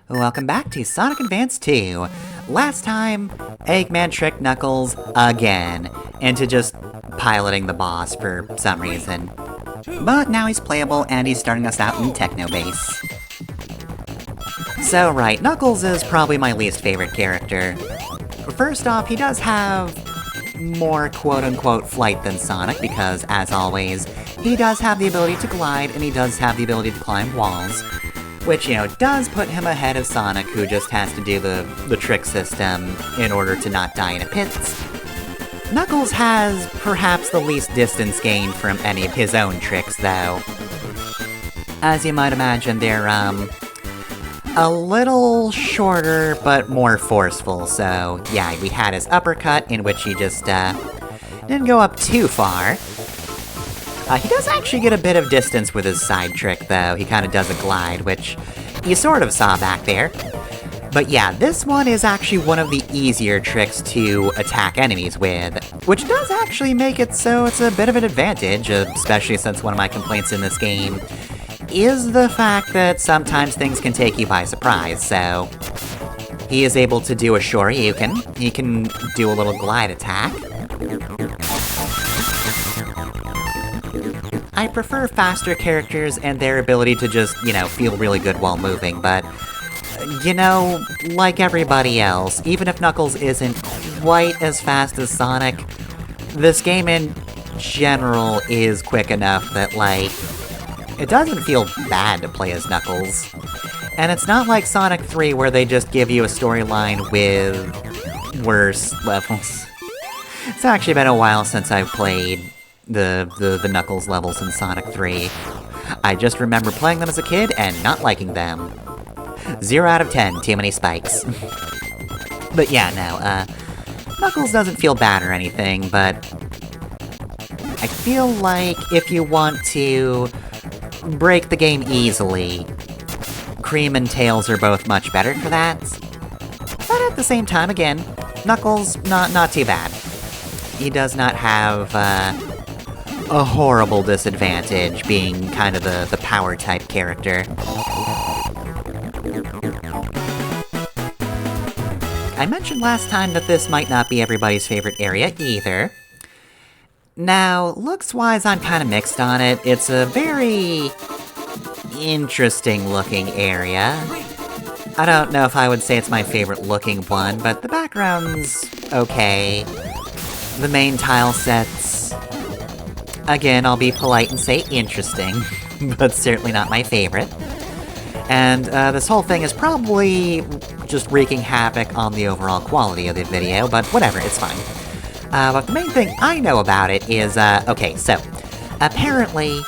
Welcome back to Sonic Advance 2. Last time, Eggman tricked Knuckles again into just piloting the boss for some reason. But now he's playable and he's starting us out in Techno Base. So right, Knuckles is probably my least favorite character. First off, he does have more quote-unquote flight than Sonic because, as always, he does have the ability to glide and he does have the ability to climb walls. Which, does put him ahead of Sonic, who just has to do the trick system in order to not die in a pit. Knuckles has perhaps the least distance gained from any of his own tricks, though. As you might imagine, they're, a little shorter, but more forceful, so yeah, we had his uppercut, in which he just, didn't go up too far. He does actually get a bit of distance with his side trick, though. He kind of does a glide, which you sort of saw back there. But yeah, this one is actually one of the easier tricks to attack enemies with, which does actually make it so it's a bit of an advantage, especially since one of my complaints in this game is the fact that sometimes things can take you by surprise, so he is able to do a Shoryuken. He can do a little glide attack. I prefer faster characters and their ability to just, feel really good while moving, but, like everybody else, even if Knuckles isn't quite as fast as Sonic, this game in general is quick enough that, it doesn't feel bad to play as Knuckles. And it's not like Sonic 3 where they just give you a storyline with worse levels. It's actually been a while since I've played the Knuckles levels in Sonic 3. I just remember playing them as a kid and not liking them. 0 out of 10, too many spikes. But yeah, no, Knuckles doesn't feel bad or anything, but I feel like if you want to break the game easily, Cream and Tails are both much better for that. But at the same time, again, Knuckles, not too bad. He does not have, a horrible disadvantage, being kind of the power-type character. I mentioned last time that this might not be everybody's favorite area, either. Now, looks-wise, I'm kind of mixed on it. It's a very interesting-looking area. I don't know if I would say it's my favorite-looking one, but the background's okay. The main tile sets... Again, I'll be polite and say interesting, but certainly not my favorite. And this whole thing is probably just wreaking havoc on the overall quality of the video, but whatever, it's fine. But the main thing I know about it is, okay, so, apparently,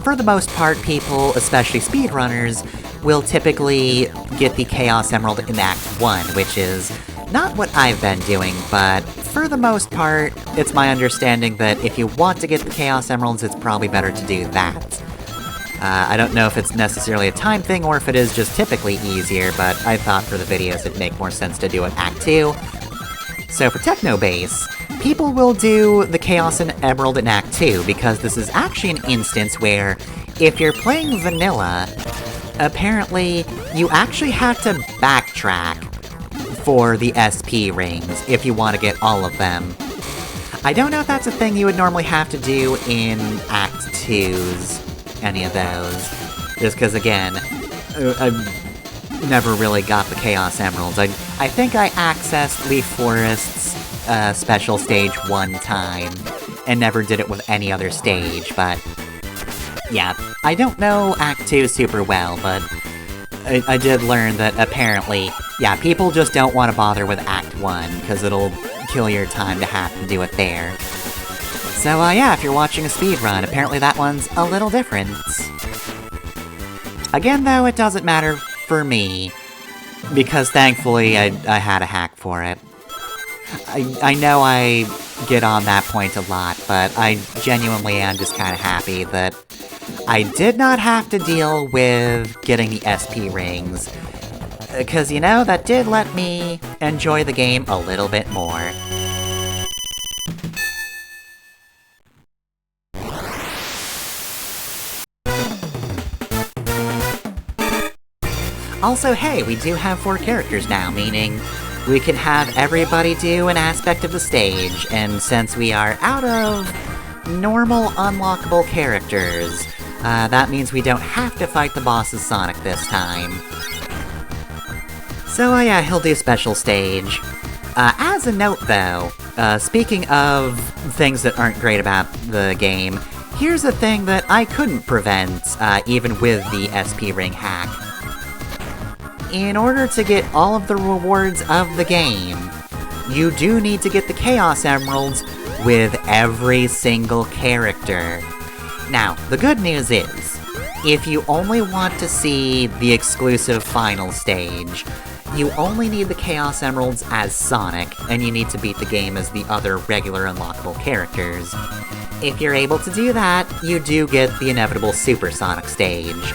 for the most part, people, especially speedrunners, will typically get the Chaos Emerald in Act 1, which is not what I've been doing, but for the most part, it's my understanding that if you want to get the Chaos Emeralds, it's probably better to do that. I don't know if it's necessarily a time thing or if it is just typically easier, but I thought for the videos it'd make more sense to do it Act 2. So for Techno Base, people will do the Chaos and Emerald in Act 2, because this is actually an instance where, if you're playing vanilla, apparently you actually have to backtrack for the SP rings, if you want to get all of them. I don't know if that's a thing you would normally have to do in Act 2s, any of those. Just because, again, I've never really got the Chaos Emeralds. I think I accessed Leaf Forest's special stage one time, and never did it with any other stage, but... yeah, I don't know Act 2 super well, but I did learn that apparently, yeah, people just don't want to bother with Act 1, because it'll kill your time to have to do it there. So, yeah, if you're watching a speedrun, apparently that one's a little different. Again, though, it doesn't matter for me, because thankfully I had a hack for it. I know I get on that point a lot, but I genuinely am just kind of happy that I did not have to deal with getting the SP rings, because, that did let me enjoy the game a little bit more. Also, hey, we do have 4 characters now, meaning we can have everybody do an aspect of the stage, and since we are out of normal unlockable characters, that means we don't have to fight the boss as Sonic this time. So yeah, he'll do special stage. As a note though, speaking of things that aren't great about the game, here's a thing that I couldn't prevent, even with the SP ring hack. In order to get all of the rewards of the game, you do need to get the Chaos Emeralds with every single character. Now, the good news is, if you only want to see the exclusive final stage, you only need the Chaos Emeralds as Sonic, and you need to beat the game as the other regular unlockable characters. If you're able to do that, you do get the inevitable Super Sonic stage.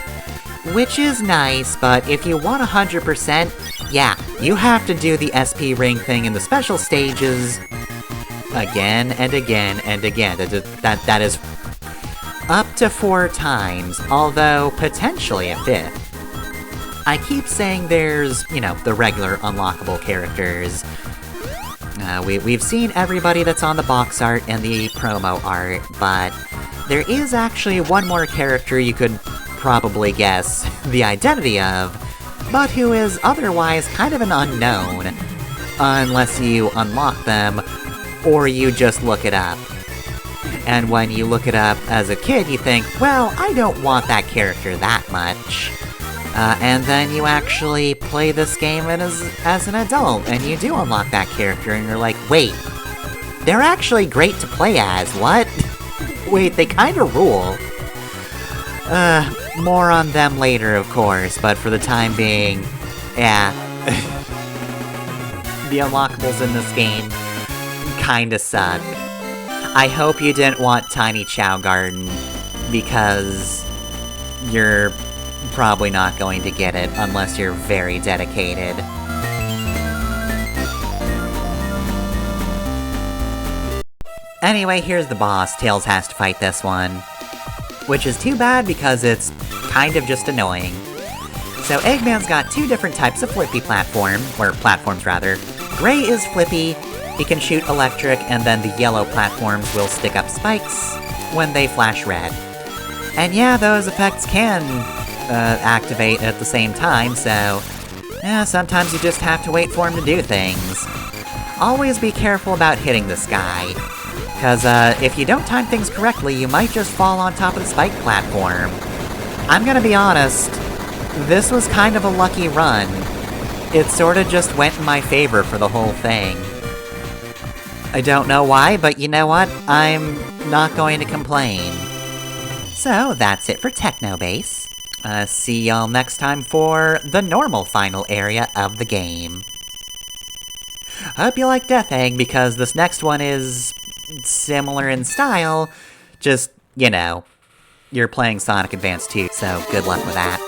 Which is nice, but if you want 100%, yeah, you have to do the SP ring thing in the special stages again and again and again. That is up to 4 times, although potentially a 5th. I keep saying there's, you know, the regular unlockable characters. We've seen everybody that's on the box art and the promo art, but there is actually one more character you could probably guess the identity of, but who is otherwise kind of an unknown, unless you unlock them, or you just look it up. And when you look it up as a kid, you think, well, I don't want that character that much. And then you actually play this game as an adult, and you do unlock that character, and you're like, wait, they're actually great to play as, what? Wait, they kinda rule. More on them later, of course, but for the time being, yeah. The unlockables in this game kinda suck. I hope you didn't want Tiny Chow Garden, because you're probably not going to get it unless you're very dedicated. Anyway, here's the boss. Tails has to fight this one. Which is too bad because it's kind of just annoying. So Eggman's got 2 different types of flippy platforms rather. Gray is flippy, he can shoot electric, and then the yellow platforms will stick up spikes when they flash red. And yeah, those effects can activate at the same time, so yeah, sometimes you just have to wait for him to do things. Always be careful about hitting this guy, because if you don't time things correctly, you might just fall on top of the spike platform. I'm gonna be honest, this was kind of a lucky run. It sorta just went in my favor for the whole thing. I don't know why, but you know what? I'm not going to complain. So, that's it for Techno Base. See y'all next time for the normal final area of the game. Hope you like Death Egg, because this next one is similar in style, just, you know, you're playing Sonic Advance 2, so good luck with that.